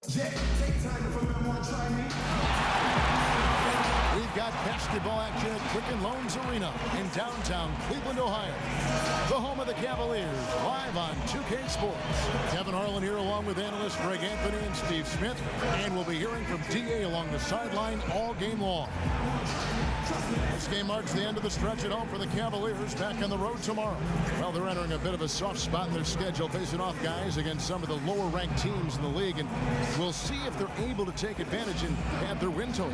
Yeah, take time if you want to try me. We've got basketball action at Quicken Loans Arena in downtown Cleveland, Ohio. The home of the Cavaliers, live on 2K Sports. Kevin Harlan here along with analysts Greg Anthony and Steve Smith. And we'll be hearing from DA along the sideline all game long. This game marks the end of the stretch at home for the Cavaliers, back on the road tomorrow. Well, they're entering a bit of a soft spot in their schedule, facing off guys against some of the lower-ranked teams in the league, and we'll see if they're able to take advantage and add their win total.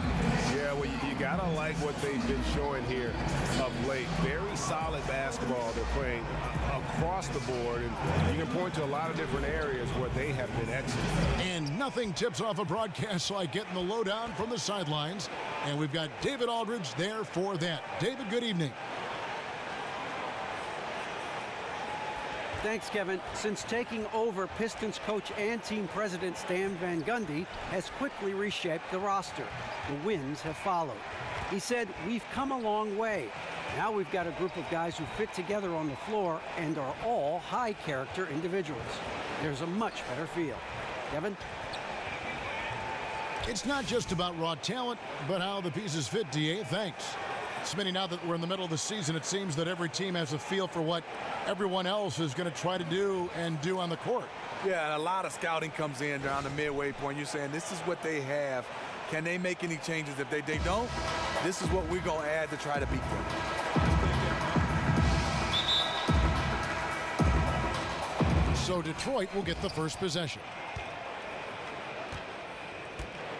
Yeah, well, you gotta like what they've been showing here of late. Very solid basketball they're playing across the board, and you can point to a lot of different areas where they have been excellent. And nothing tips off a broadcast like getting the lowdown from the sidelines, and we've got David Aldridge there for that. David, good evening. Thanks, Kevin. Since taking over, Pistons coach and team president Stan Van Gundy has quickly reshaped the roster. The wins have followed. He said, "We've come a long way. Now we've got a group of guys who fit together on the floor and are all high-character individuals. There's a much better feel." Kevin? It's not just about raw talent, but how the pieces fit, DA. Thanks. Smitty, now that we're in the middle of the season, it seems that every team has a feel for what everyone else is going to try to do and do on the court. Yeah, and a lot of scouting comes in around the midway point. You're saying this is what they have. Can they make any changes? If they don't, this is what we're going to add to try to beat them. So Detroit will get the first possession.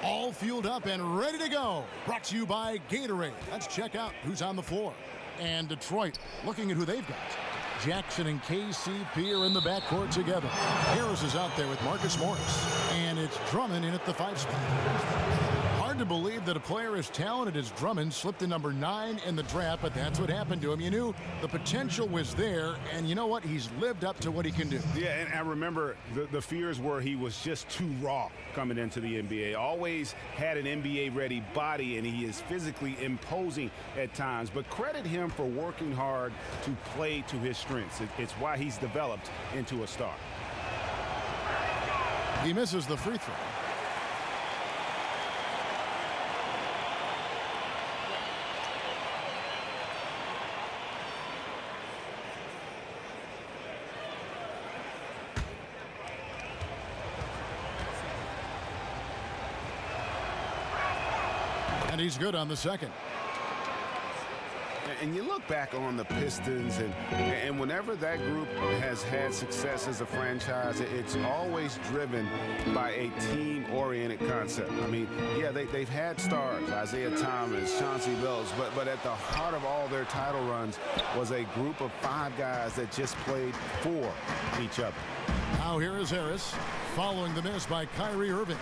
All fueled up and ready to go. Brought to you by Gatorade. Let's check out who's on the floor. And Detroit, looking at who they've got. Jackson and KCP are in the backcourt together. Harris is out there with Marcus Morris. And it's Drummond in at the 5 spot. Hard to believe that a player as talented as Drummond slipped to number 9 in the draft, but that's what happened to him. You knew the potential was there, and you know what? He's lived up to what he can do. Yeah, and I remember the fears were he was just too raw coming into the NBA. Always had an NBA-ready body, and he is physically imposing at times. But credit him for working hard to play to his strengths. It's why he's developed into a star. He misses the free throw. And he's good on the second. And you look back on the Pistons, and whenever that group has had success as a franchise, it's always driven by a team-oriented concept. I mean, yeah, they've had stars, Isaiah Thomas, Chauncey Billups, but at the heart of all their title runs was a group of 5 guys that just played for each other. Now here is Harris, following the miss by Kyrie Irving.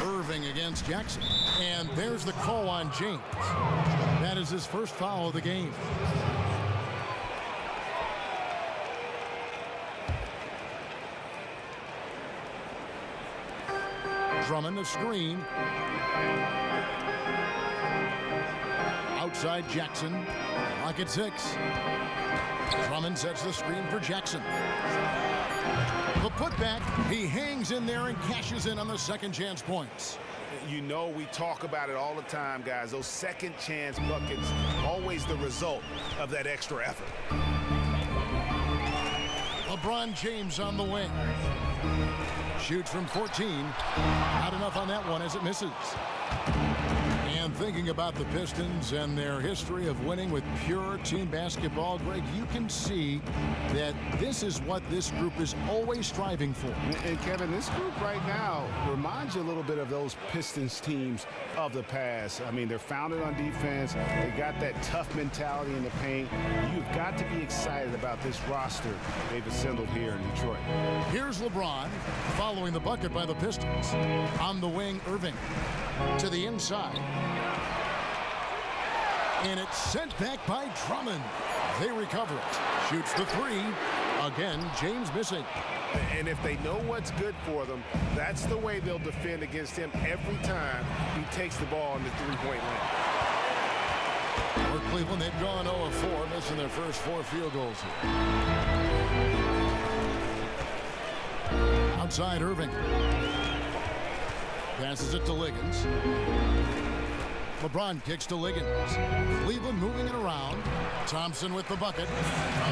Irving against Jackson. And there's the call on James. That is his first foul of the game. Drummond a screen. Outside Jackson. Clock at 6. Drummond sets the screen for Jackson. The putback, he hangs in there and cashes in on the second chance points. You know, we talk about it all the time, guys. Those second chance buckets, always the result of that extra effort. LeBron James on the wing. Shoots from 14. Not enough on that one as it misses. And thinking about the Pistons and their history of winning with pure team basketball, Greg, you can see that this is what this group is always striving for. And Kevin, this group right now reminds you a little bit of those Pistons teams of the past. I mean, they're founded on defense. They got that tough mentality in the paint. You've got to be excited about this roster they've assembled here in Detroit. Here's LeBron following the bucket by the Pistons. On the wing, Irving to the inside. And it's sent back by Drummond. They recover it. Shoots the 3. Again, James missing. And if they know what's good for them, that's the way they'll defend against him every time he takes the ball in the three-point line. For Cleveland, they've gone 0 of 4, missing their first 4 field goals here. outside Irving. Passes it to Liggins. LeBron kicks to Liggins. Cleveland moving it around. Thompson with the bucket.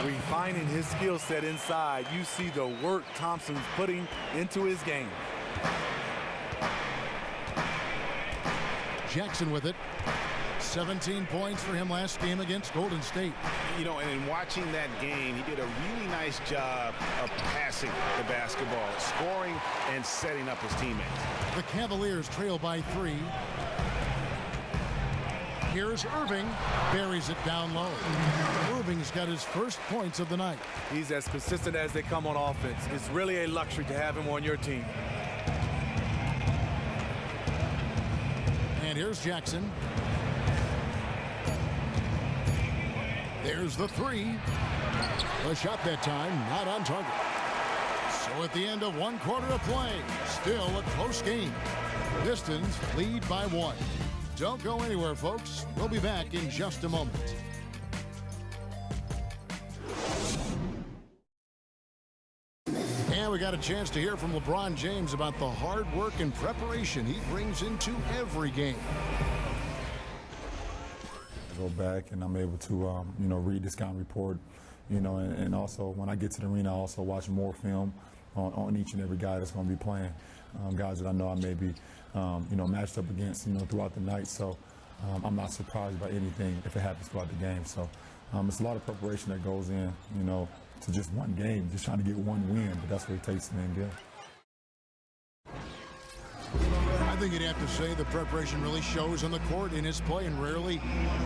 Refining his skill set inside. You see the work Thompson's putting into his game. Jackson with it. 17 points for him last game against Golden State. You know, and in watching that game, he did a really nice job of passing the basketball, scoring and setting up his teammates. The Cavaliers trail by 3. Here's Irving, buries it down low. Irving's got his first points of the night. He's as consistent as they come on offense. It's really a luxury to have him on your team. And here's Jackson. There's the 3. The shot that time, not on target. So at the end of 1 quarter of play, still a close game. Pistons lead by 1. Don't go anywhere, folks. We'll be back in just a moment. And we got a chance to hear from LeBron James about the hard work and preparation he brings into every game. I go back and I'm able to, read the scouting report, and also when I get to the arena, I also watch more film on each and every guy that's going to be playing. Guys that I know I may be, matched up against, throughout the night. So I'm not surprised by anything if it happens throughout the game. So it's a lot of preparation that goes in, to just one game, just trying to get one win. But that's what it takes to win good. I think you'd have to say the preparation really shows on the court in his play, and rarely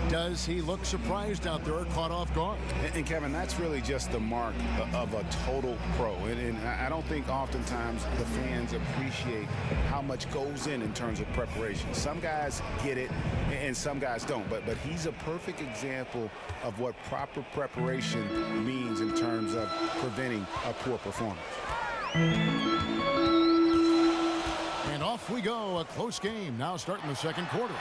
does he look surprised out there or caught off guard. And Kevin, that's really just the mark of a total pro. And I don't think oftentimes the fans appreciate how much goes in terms of preparation. Some guys get it and some guys don't. But he's a perfect example of what proper preparation means in terms of preventing a poor performance. And off we go, a close game now starting the second quarter.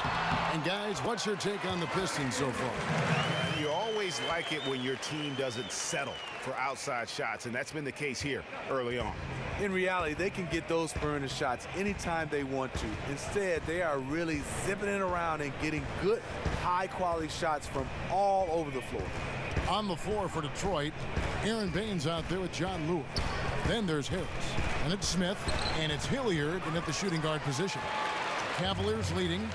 And guys, what's your take on the Pistons so far? You always like it when your team doesn't settle for outside shots, and that's been the case here early on. In reality, they can get those perimeter shots anytime they want to. Instead, they are really zipping it around and getting good, high-quality shots from all over the floor. On the floor for Detroit, Aaron Baines out there with John Lewis. Then there's Harris, and it's Smith, and it's Hilliard in at the shooting guard position. Cavaliers leading,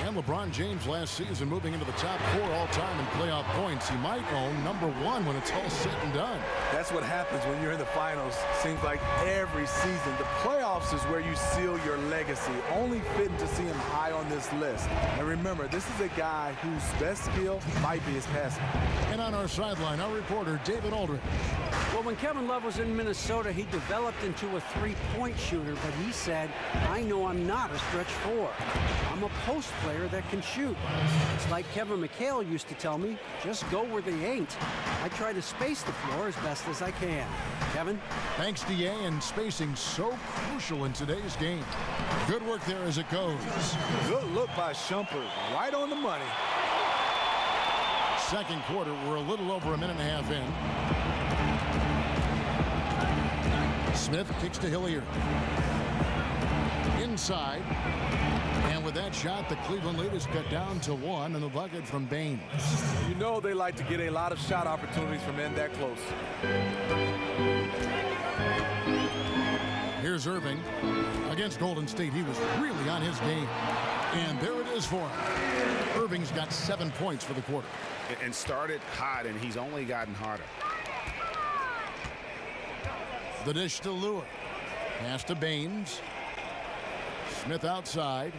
and LeBron James last season moving into the top 4 all-time in playoff points. He might own #1 when it's all said and done. That's what happens when you're in the finals. Seems like every season. The playoffs is where you seal your legacy. Only fitting to see him high on this list. And remember, this is a guy whose best skill might be his passing. And on our sideline, our reporter, David Aldridge. Well, when Kevin Love was in Minnesota, he developed into a three-point shooter, but he said, I know I'm not a stretch 4. I'm a post player that can shoot. It's like Kevin McHale used to tell me, just go where they ain't. I try to space the floor as best as I can. Kevin? Thanks, DA, and spacing so crucial in today's game. Good work there as it goes. Good look by Shumpert, right on the money. Second quarter, we're a little over a minute and a half in. Smith kicks to Hilliard. Inside. And with that shot, the Cleveland lead is cut down to 1 and the bucket from Baines. You know they like to get a lot of shot opportunities from men that close. Here's Irving. Against Golden State, he was really on his game. And there it is for him. Irving's got 7 points for the quarter. And started hot, and he's only gotten harder. The dish to Lure. Pass to Baines. Smith outside.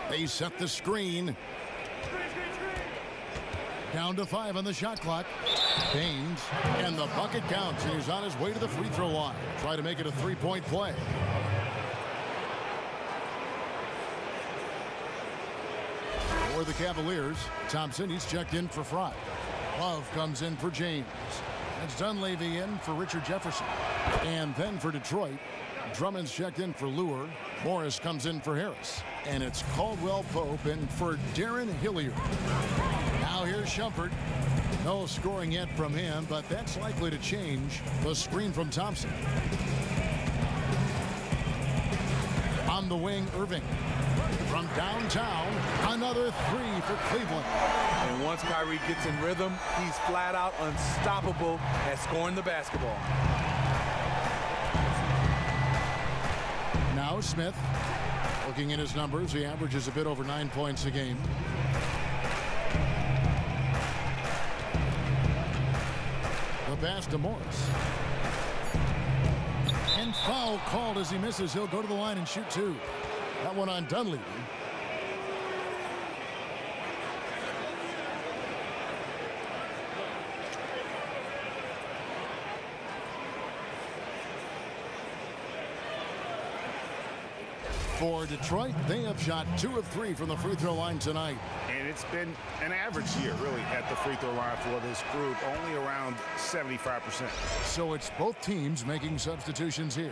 They set the screen. Down to 5 on the shot clock. Baines, and the bucket counts, and he's on his way to the free throw line. Try to make it a 3-point play. For the Cavaliers, Thompson, he's checked in for Fry. Love comes in for James. That's Dunleavy in for Richard Jefferson. And then for Detroit, Drummond's checked in for Lure. Morris comes in for Harris. And it's Caldwell Pope in for Darren Hilliard. Now here's Shumpert. No scoring yet from him, but that's likely to change. The screen from Thompson. On the wing, Irving. From downtown, another three for Cleveland. And once Kyrie gets in rhythm, he's flat out unstoppable at scoring the basketball. Now Smith. Looking at his numbers, he averages a bit over 9 points a game. The pass to Morris. And foul called as he misses. He'll go to the line and shoot two. That one on Dunleavy. For Detroit, they have shot 2 of 3 from the free throw line tonight. And it's been an average year, really, at the free throw line for this group, only around 75%. So it's both teams making substitutions here.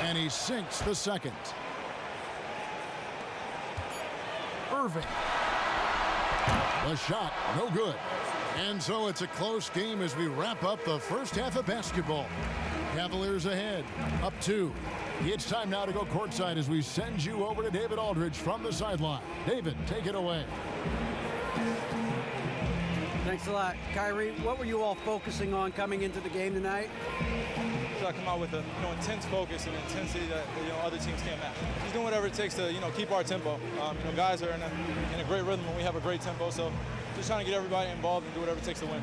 And he sinks the second. Irving. The shot, no good. And so it's a close game as we wrap up the first half of basketball. Cavaliers ahead, up 2. It's time now to go courtside as we send you over to David Aldridge from the sideline. David, take it away. Thanks a lot. Kyrie, what were you all focusing on coming into the game tonight? I come out with a intense focus and intensity that other teams can't match. Just doing whatever it takes to keep our tempo. Guys are in a great rhythm and we have a great tempo, so just trying to get everybody involved and do whatever it takes to win.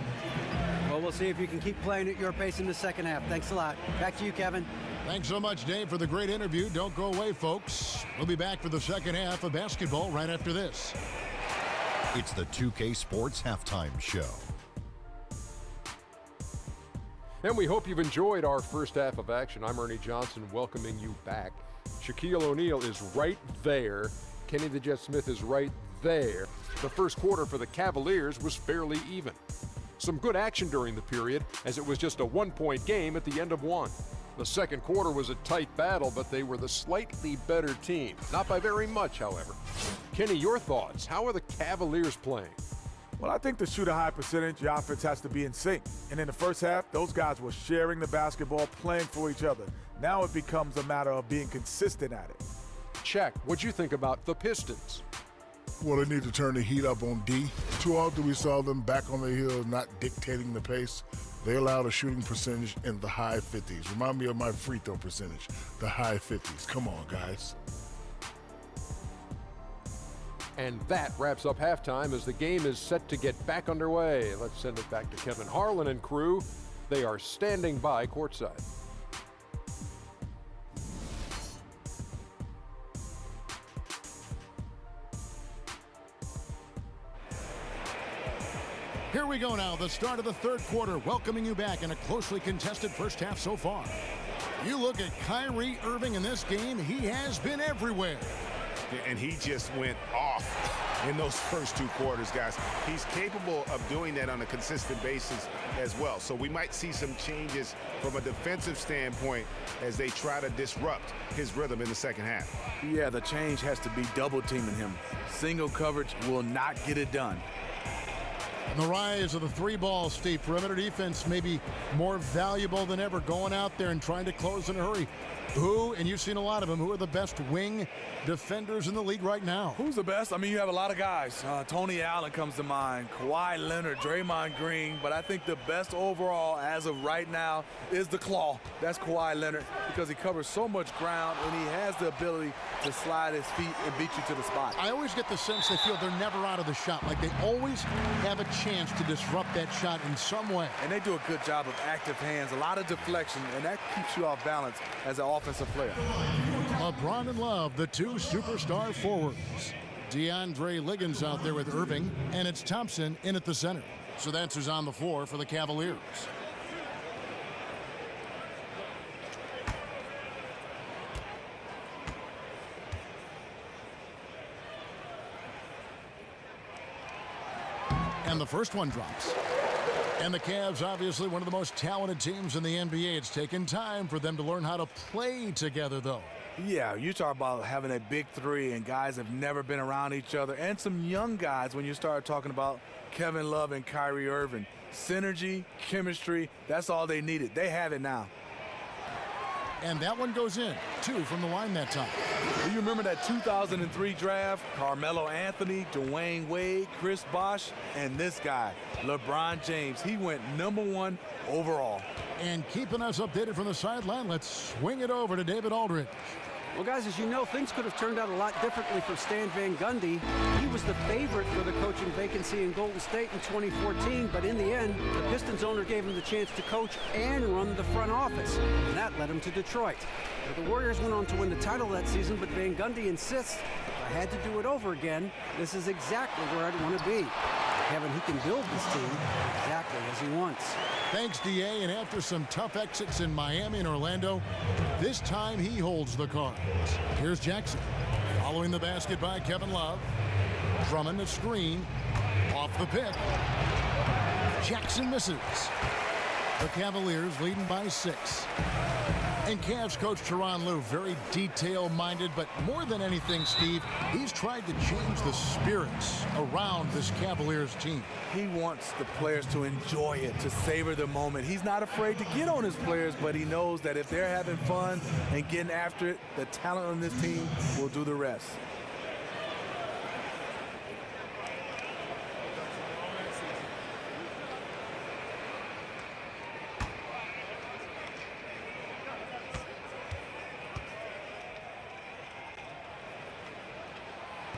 Well, we'll see if you can keep playing at your pace in the second half. Thanks a lot. Back to you, Kevin. Thanks so much, Dave, for the great interview. Don't go away, folks. We'll be back for the second half of basketball right after this. It's the 2K Sports Halftime Show. And we hope you've enjoyed our first half of action. I'm Ernie Johnson welcoming you back. Shaquille O'Neal is right there. Kenny the Jet Smith is right there. The first quarter for the Cavaliers was fairly even. Some good action during the period, as it was just a 1-point game at the end of one. The second quarter was a tight battle, but they were the slightly better team. Not by very much, however. Kenny, your thoughts? How are the Cavaliers playing? Well, I think to shoot a high percentage, your offense has to be in sync. And in the first half, those guys were sharing the basketball, playing for each other. Now it becomes a matter of being consistent at it. Check. What'd you think about the Pistons? Well, they need to turn the heat up on D. Too often we saw them back on the hill, not dictating the pace. They allowed a shooting percentage in the high 50s. Remind me of my free throw percentage, the high 50s. Come on, guys. And that wraps up halftime as the game is set to get back underway. Let's send it back to Kevin Harlan and crew. They are standing by courtside. Here we go now, the start of the third quarter, welcoming you back in a closely contested first half so far. You look at Kyrie Irving in this game, he has been everywhere. And he just went off in those first 2 quarters, guys. He's capable of doing that on a consistent basis as well. So we might see some changes from a defensive standpoint as they try to disrupt his rhythm in the second half. Yeah, the change has to be double teaming him. Single coverage will not get it done. And the rise of the 3-ball, Steve. Perimeter defense may be more valuable than ever, going out there and trying to close in a hurry. Who, and you've seen a lot of them, who are the best wing defenders in the league right now? Who's the best? I mean, you have a lot of guys. Tony Allen comes to mind, Kawhi Leonard, Draymond Green, but I think the best overall as of right now is the Claw. That's Kawhi Leonard because he covers so much ground and he has the ability to slide his feet and beat you to the spot. I always get the sense they feel they're never out of the shot, like they always have a chance to disrupt that shot in some way. And they do a good job of active hands, a lot of deflection, and that keeps you off balance as an offensive player. LeBron and Love, the 2 superstar forwards. DeAndre Liggins out there with Irving, and it's Thompson in at the center. So that's who's on the floor for the Cavaliers. And the first one drops. And the Cavs, obviously one of the most talented teams in the NBA. It's taken time for them to learn how to play together, though. Yeah, you talk about having a big three and guys have never been around each other, and some young guys when you start talking about Kevin Love and Kyrie Irving. Synergy, chemistry, that's all they needed. They have it now. And that one goes in. 2 from the line that time. Do you remember that 2003 draft? Carmelo Anthony, Dwayne Wade, Chris Bosh, and this guy, LeBron James. He went #1 overall. And keeping us updated from the sideline, let's swing it over to David Aldridge. Well, guys, as you know, things could have turned out a lot differently for Stan Van Gundy. He was the favorite for the coaching vacancy in Golden State in 2014, but in the end, the Pistons owner gave him the chance to coach and run the front office, and that led him to Detroit. The Warriors went on to win the title that season, but Van Gundy insists, if I had to do it over again, this is exactly where I'd want to be. Kevin, he can build this team exactly as he wants. Thanks, DA, and after some tough exits in Miami and Orlando, this time he holds the cards. Here's Jackson, following the basket by Kevin Love. Drummond the screen, off the pick. Jackson misses. The Cavaliers leading by 6. And Cavs coach Tyronn Lue, very detail-minded, but more than anything, Steve, he's tried to change the spirits around this Cavaliers team. He wants the players to enjoy it, to savor the moment. He's not afraid to get on his players, but he knows that if they're having fun and getting after it, the talent on this team will do the rest.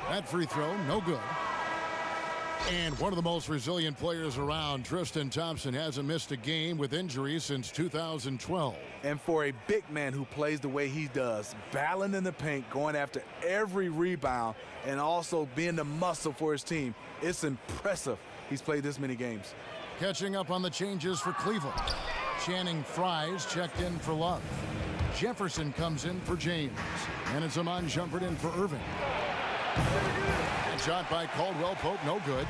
That free throw, no good. And one of the most resilient players around, Tristan Thompson, hasn't missed a game with injuries since 2012. And for a big man who plays the way he does, battling in the paint, going after every rebound, and also being the muscle for his team, it's impressive he's played this many games. Catching up on the changes for Cleveland. Channing Frye's checked in for Love. Jefferson comes in for James. And it's Amon Shumpert in for Irving. And shot by Caldwell Pope, no good.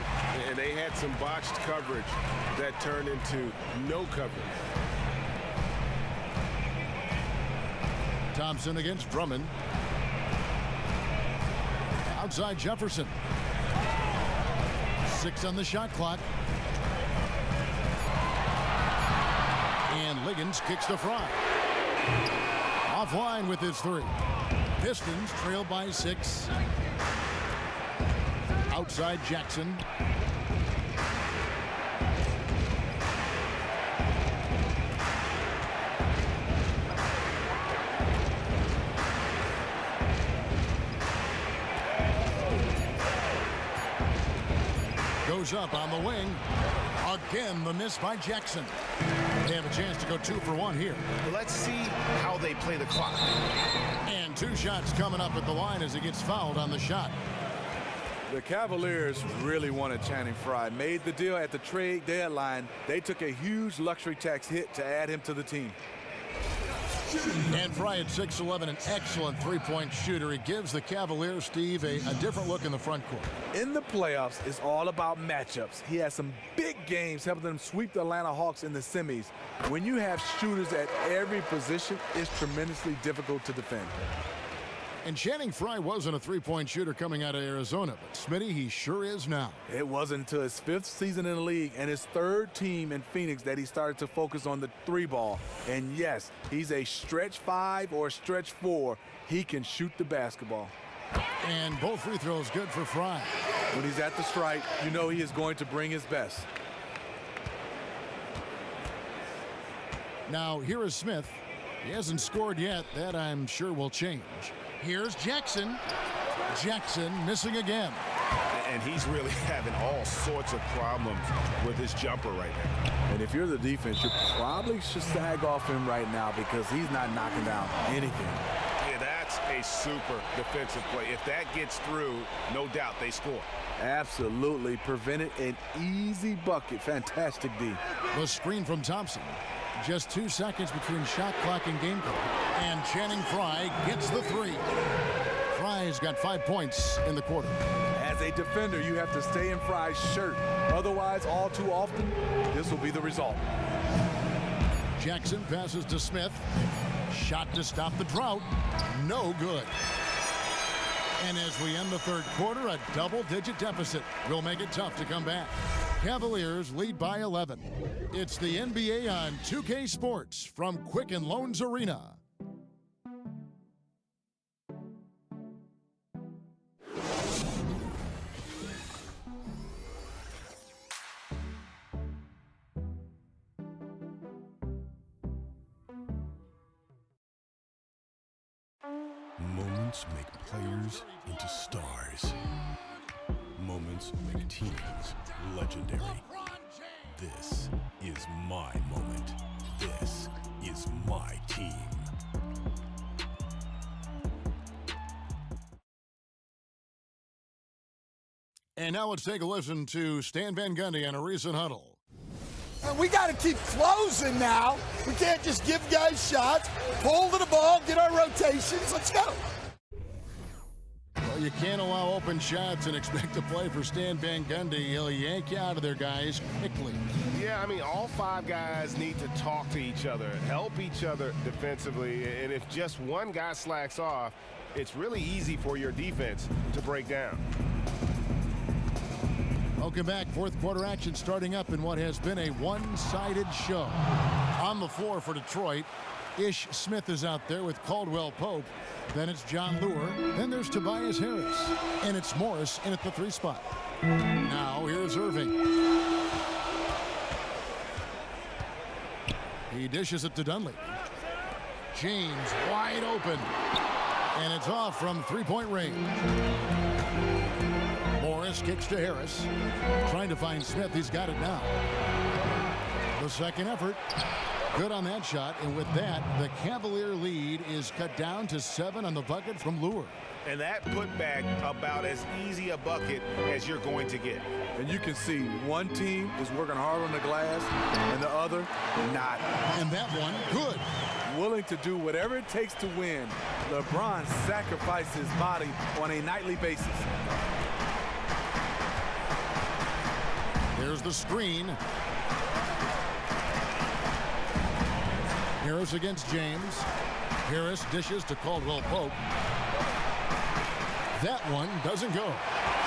And they had some botched coverage that turned into no coverage. Thompson against Drummond. Outside Jefferson. 6 on the shot clock. And Liggins kicks to Fry. Offline with his 3. Pistons trail by 6. Outside Jackson. Goes up on the wing. Again, the miss by Jackson. They have a chance to go 2 for 1 here. Let's see how they play the clock. And 2 shots coming up at the line as he gets fouled on the shot. The Cavaliers really wanted Channing Frye. Made the deal at the trade deadline. They took a huge luxury tax hit to add him to the team. And Frye at 6'11", an excellent three-point shooter. He gives the Cavaliers, Steve, a different look in the front court. In the playoffs, it's all about matchups. He has some big games helping them sweep the Atlanta Hawks in the semis. When you have shooters at every position, it's tremendously difficult to defend. And Channing Frye wasn't a three-point shooter coming out of Arizona, but Smitty, he sure is now. It wasn't until his 5th season in the league and his 3rd team in Phoenix that he started to focus on the 3-ball. And yes, he's a stretch 5 or stretch 4. He can shoot the basketball. And both free throws good for Frye. When he's at the stripe, you know he is going to bring his best. Now, here is Smith. He hasn't scored yet. That, I'm sure, will change. Here's Jackson. Jackson missing again. And he's really having all sorts of problems with his jumper right now. And if you're the defense, you probably should sag off him right now because he's not knocking down anything. Yeah, that's a super defensive play. If that gets through, no doubt they score. Absolutely. Prevented an easy bucket. Fantastic D. The screen from Thompson. Just 2 seconds between shot clock and game clock. And Channing Frye gets the 3. Frye's got 5 points in the quarter. As As a defender, you have to stay in Fry's shirt. Otherwise, all too often, this will be the result. Jackson passes to Smith. Shot to stop the drought. No good. And as we end the third quarter, a double-digit deficit will make it tough to come back. Cavaliers lead by 11. It's the NBA on 2K Sports from Quicken Loans Arena. Moments make players into stars. Moments make teams legendary. This is my moment. This is my team. And now let's take a listen to Stan Van Gundy on a recent huddle. We got to keep closing now. We can't just give guys shots, pull to the ball, get our rotations. Let's go. Well, you can't allow open shots and expect to play for Stan Van Gundy. He'll yank you out of there, guys, quickly. Yeah, I mean, all five guys need to talk to each other, help each other defensively. And if just one guy slacks off, it's really easy for your defense to break down. Welcome back. Fourth quarter action starting up in what has been a one-sided show. On the floor for Detroit, Ish Smith is out there with Caldwell Pope. Then it's John Lure. Then there's Tobias Harris. And it's Morris in at the 3 spot. Now here's Irving. He dishes it to Dunley. James wide open. And it's off from 3-point range. Morris kicks to Harris. Trying to find Smith. He's got it now. The second effort. Good on that shot. And with that, the Cavalier lead is cut down to 7 on the bucket from Lure. And that putback about as easy a bucket as you're going to get. And you can see one team is working hard on the glass and the other not. And that one, good. Willing to do whatever it takes to win. LeBron sacrificed his body on a nightly basis. Here's the screen. Harris against James. Harris dishes to Caldwell Pope. That one doesn't go.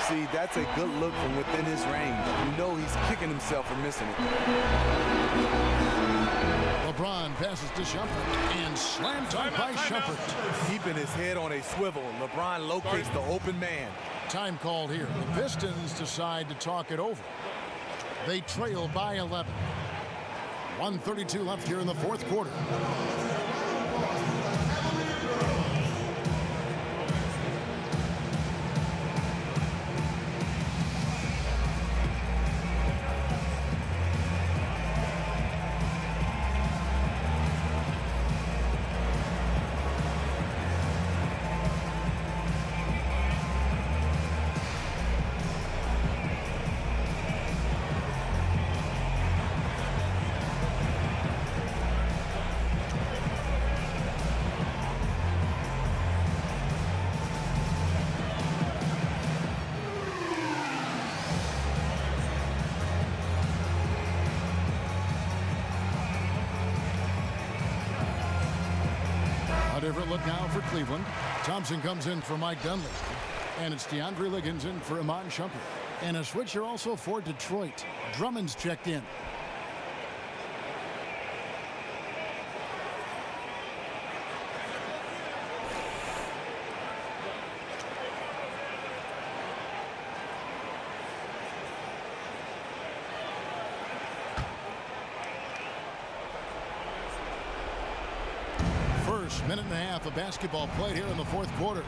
See, that's a good look from within his range. You know he's kicking himself for missing it. LeBron passes to Shumpert and slam dunk by Shumpert. Keeping his head on a swivel, LeBron locates the open man. Time called here. The Pistons decide to talk it over. They trail by 11. 1:32 left here in the fourth quarter. Different look now for Cleveland. Thompson comes in for Mike Dunley. And it's DeAndre Liggins in for Iman Shumpert. And a switcher also for Detroit. Drummond's checked in. Minute and a half of basketball played here in the fourth quarter.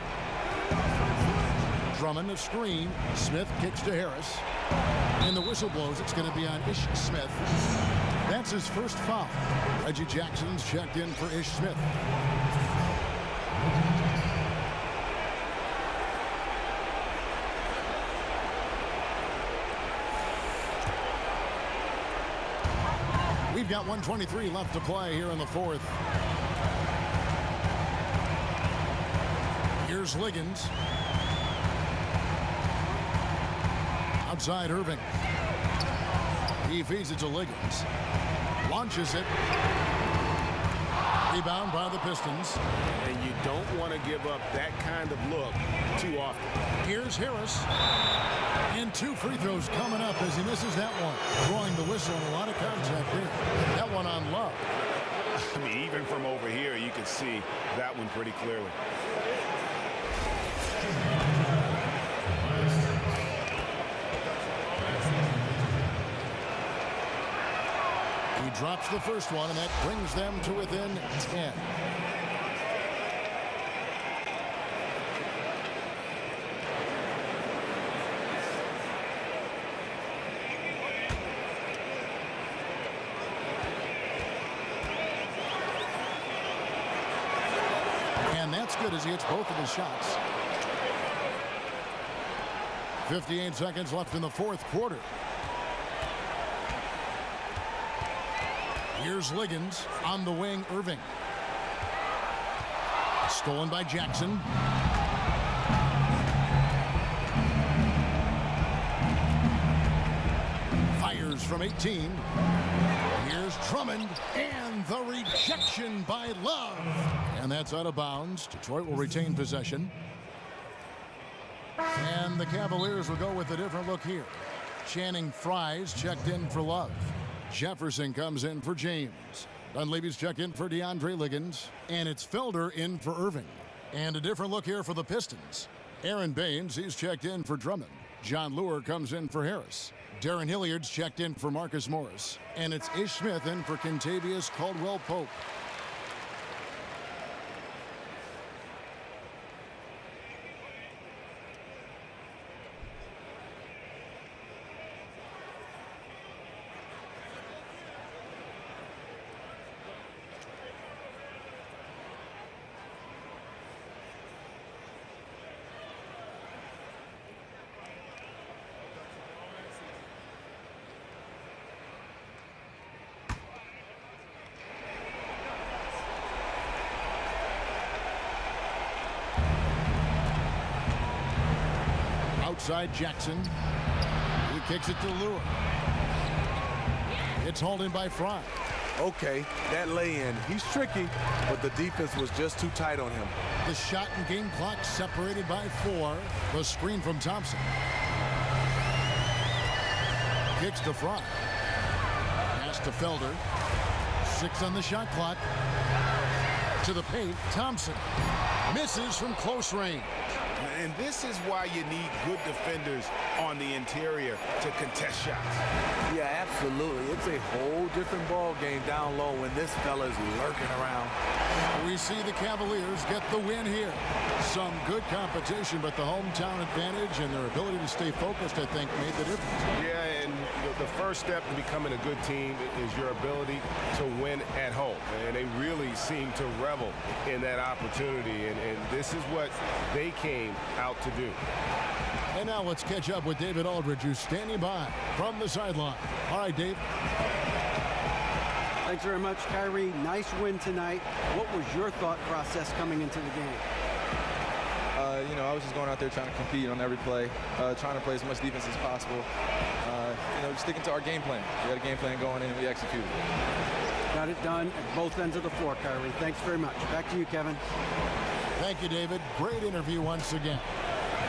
Drummond a screen. Smith kicks to Harris. And the whistle blows. It's going to be on Ish Smith. That's his first foul. Reggie Jackson's checked in for Ish Smith. We've got 1:23 left to play here in the fourth. Here's Liggins. Outside Irving. He feeds it to Liggins. Launches it. Rebound by the Pistons. And you don't want to give up that kind of look too often. Here's Harris. And 2 free throws coming up as he misses that one. Drawing the whistle and a lot of contact there. That one on Love. I mean, even from over here, you can see that one pretty clearly. He drops the first one, and that brings them to within 10. And that's good as he hits both of his shots. 58 seconds left in the fourth quarter. Here's Liggins on the wing, Irving. Stolen by Jackson. Fires from 18. Here's Drummond, and the rejection by Love. And that's out of bounds. Detroit will retain possession. And the Cavaliers will go with a different look here. Channing Frye's checked in for Love. Jefferson comes in for James. Dunleavy's checked in for DeAndre Liggins. And it's Felder in for Irving. And a different look here for the Pistons. Aaron Baines, he's checked in for Drummond. John Lure comes in for Harris. Darren Hilliard's checked in for Marcus Morris. And it's Ish Smith in for Kentavious Caldwell-Pope. Outside Jackson. He kicks it to Lure. It's hauled in by Fry. Okay, that lay-in. He's tricky, but the defense was just too tight on him. The shot and game clock separated by 4. The screen from Thompson. Kicks to Fry. Pass to Felder. 6 on the shot clock. To the paint. Thompson misses from close range. And this is why you need good defenders on the interior to contest shots. Yeah, absolutely. It's a whole different ball game down low when this fella's lurking around. We see the Cavaliers get the win here. Some good competition, but the hometown advantage and their ability to stay focused, I think, made the difference. Yeah, and the first step to becoming a good team is your ability to win at home. And they really seem to revel in that opportunity. And this is what they came out to do. And now let's catch up with David Aldridge, who's standing by from the sideline. All right, Dave. Thanks very much, Kyrie. Nice win tonight. What was your thought process coming into the game? You know, I was just going out there trying to compete on every play, trying to play as much defense as possible. You know, sticking to our game plan. We had a game plan going in and we executed. Got it done at both ends of the floor, Kyrie. Thanks very much. Back to you, Kevin. Thank you, David. Great interview once again.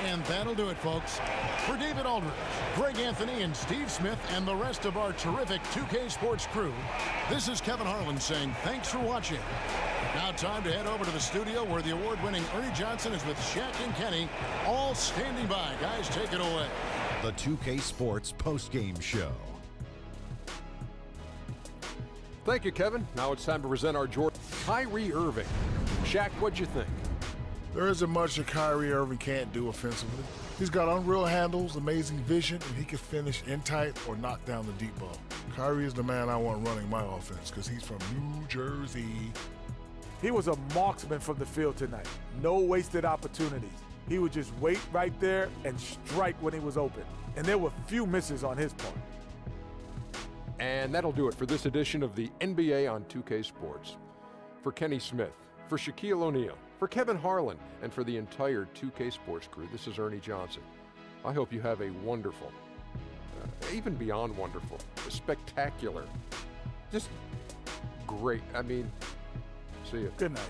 And that'll do it, folks. For David Aldridge, Greg Anthony, and Steve Smith, and the rest of our terrific 2K Sports crew, this is Kevin Harlan saying thanks for watching. Now time to head over to the studio where the award-winning Ernie Johnson is with Shaq and Kenny, all standing by. Guys, take it away. The 2K Sports Postgame Show. Thank you, Kevin. Now it's time to present our Jordan, Kyrie Irving. Shaq, what'd you think? There isn't much that Kyrie Irving can't do offensively. He's got unreal handles, amazing vision, and he can finish in tight or knock down the deep ball. Kyrie is the man I want running my offense because he's from New Jersey. He was a marksman from the field tonight. No wasted opportunities. He would just wait right there and strike when he was open. And there were few misses on his part. And that'll do it for this edition of the NBA on 2K Sports. For Kenny Smith, for Shaquille O'Neal, for Kevin Harlan, and for the entire 2K Sports crew, this is Ernie Johnson. I hope you have a wonderful even beyond wonderful, spectacular, just great. I mean, see you. Good night.